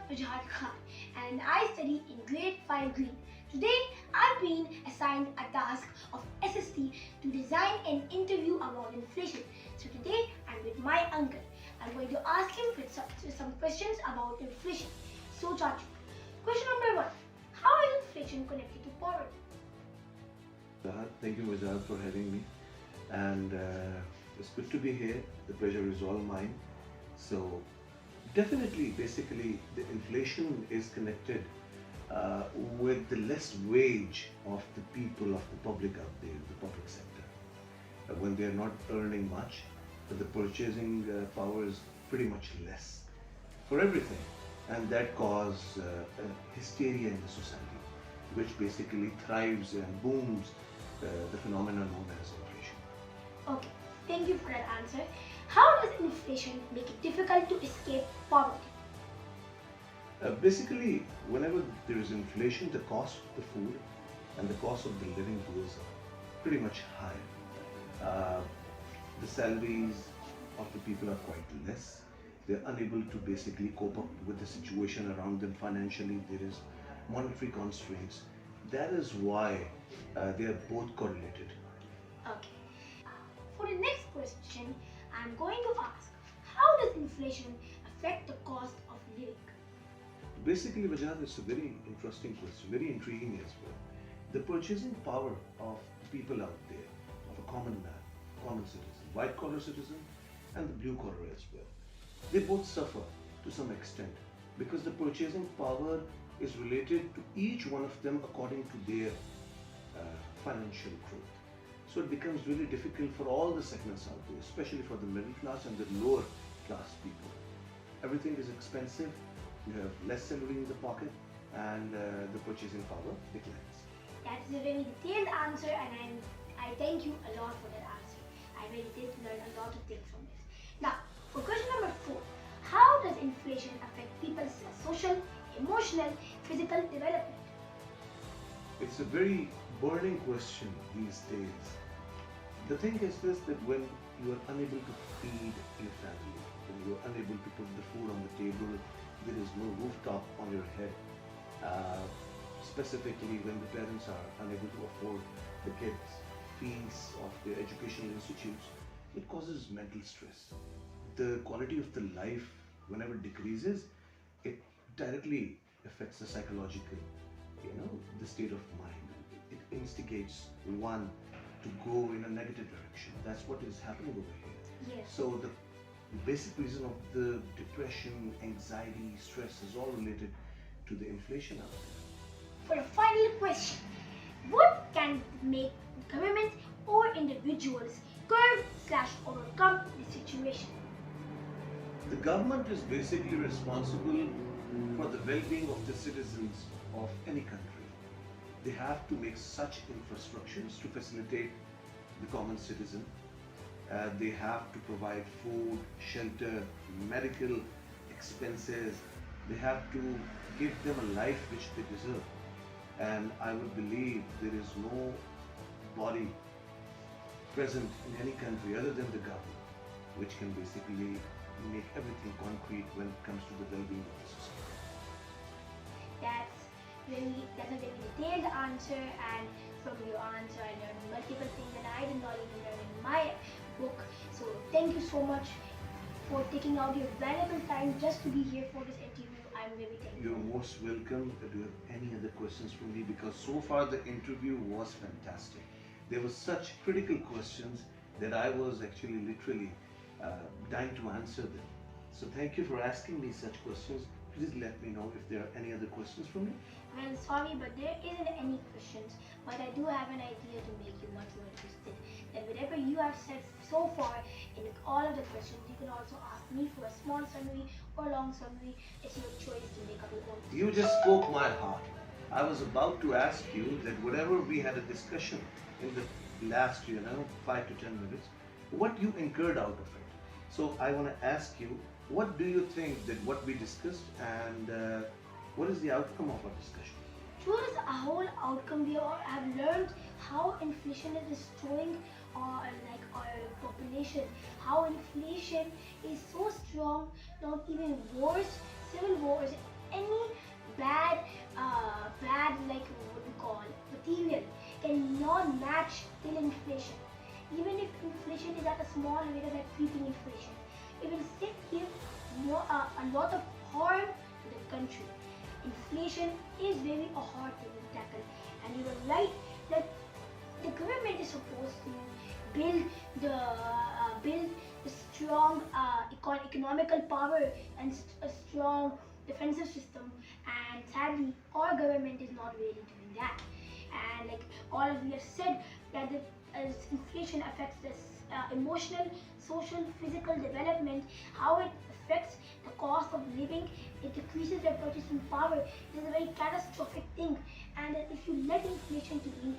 Rajat Khan and I study in grade 5 Green. Today I've been assigned a task of SST to design an interview about inflation. So today I'm with my uncle. I'm going to ask him some questions about inflation. So Chachu, question number 1. How is inflation connected to poverty? Thank you, Majal, for having me. And it's good to be here. The pleasure is all mine. So, definitely, basically, the inflation is connected with the less wage of the people, of the public out there, the public sector. When they are not earning much, the purchasing power is pretty much less for everything. And that causes hysteria in the society, which basically thrives and booms the phenomenon known as inflation. Okay, thank you for that answer. How does inflation make it difficult to escape poverty? Basically, whenever there is inflation, the cost of the food and the cost of the living goes up pretty much higher. The salaries of the people are quite less. They're unable to basically cope up with the situation around them financially. There is monetary constraints. That is why they are both correlated. Okay. For the next question, I'm going to ask, how does inflation affect the cost of living? Basically, Vajad, it's a very interesting question, very intriguing as well. The purchasing power of people out there, of a common man, common citizen, white collar citizen, and the blue collar as well, they both suffer to some extent because the purchasing power is related to each one of them according to their financial growth. So it becomes really difficult for all the segments out there, especially for the middle class and the lower class people. Everything is expensive, you have less salary in the pocket, and the purchasing power declines. That is a very detailed answer, and I thank you a lot for that answer. I really did learn a lot of things from this. Now, for question number 4, how does inflation affect people's social, emotional, physical development? It's a very burning question these days. The thing is this, that when you are unable to feed your family, when you are unable to put the food on the table, there is no rooftop on your head. Specifically when the parents are unable to afford the kids' fees of their educational institutes, it causes mental stress. The quality of the life, whenever decreases, it directly affects the psychological, the state of mind. It instigates one to go in a negative direction. That's what is happening over here. Yes. So the basic reason of the depression, anxiety, stress is all related to the inflation out there. For the final question, what can make governments or individuals curb/overcome the situation? The government is basically responsible for the well-being of the citizens of any country. They have to make such infrastructures to facilitate the common citizen. They have to provide food, shelter, medical expenses. They have to give them a life which they deserve. And I would believe there is no body present in any country other than the government, which can basically make everything concrete when it comes to the well-being of the society. That's a very detailed answer, and from your answer I learned multiple things that I did not even learn in my book. So thank you so much for taking out your valuable time just to be here for this interview. I'm very thankful. You're most welcome. Do you have any other questions for me? Because so far the interview was fantastic. There were such critical questions that I was actually literally dying to answer them. So thank you for asking me such questions. Please let me know if there are any other questions for me. Well, sorry, but there isn't any questions. But I do have an idea to make you much more interested. That whatever you have said so far in all of the questions, you can also ask me for a small summary or long summary. It's your choice to make up your own. You just spoke my heart. I was about to ask you that whatever we had a discussion in the last, 5 to 10 minutes, what you incurred out of it. So I want to ask you, what do you think that what we discussed, and what is the outcome of our discussion? Towards a whole outcome, we all have learned how inflation is destroying our population, how inflation is so strong, not even wars, civil wars, any that a small rate of creeping inflation, it will still give a lot of harm to the country. Inflation is very a hard thing to tackle, and you are right that the government is supposed to build the strong economical power and a strong defensive system. And sadly, our government is not really doing that. And like all of you have said, that as inflation affects this emotional, social, physical development, how it affects the cost of living, it decreases their purchasing power. It is a very catastrophic thing, and that if you let inflation to be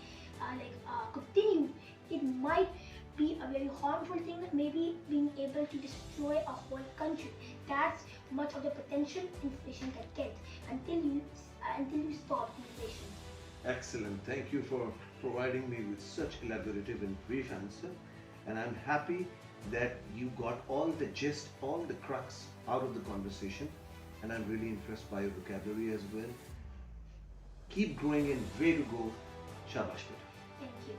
continue, it might be a very harmful thing, maybe being able to destroy a whole country. That's much of the potential inflation can get until you stop inflation. Excellent. Thank you for providing me with such elaborative and brief answer. And I'm happy that you got all the gist, all the crux out of the conversation. And I'm really impressed by your vocabulary as well. Keep growing in. Way to go. Shabash beta. Thank you.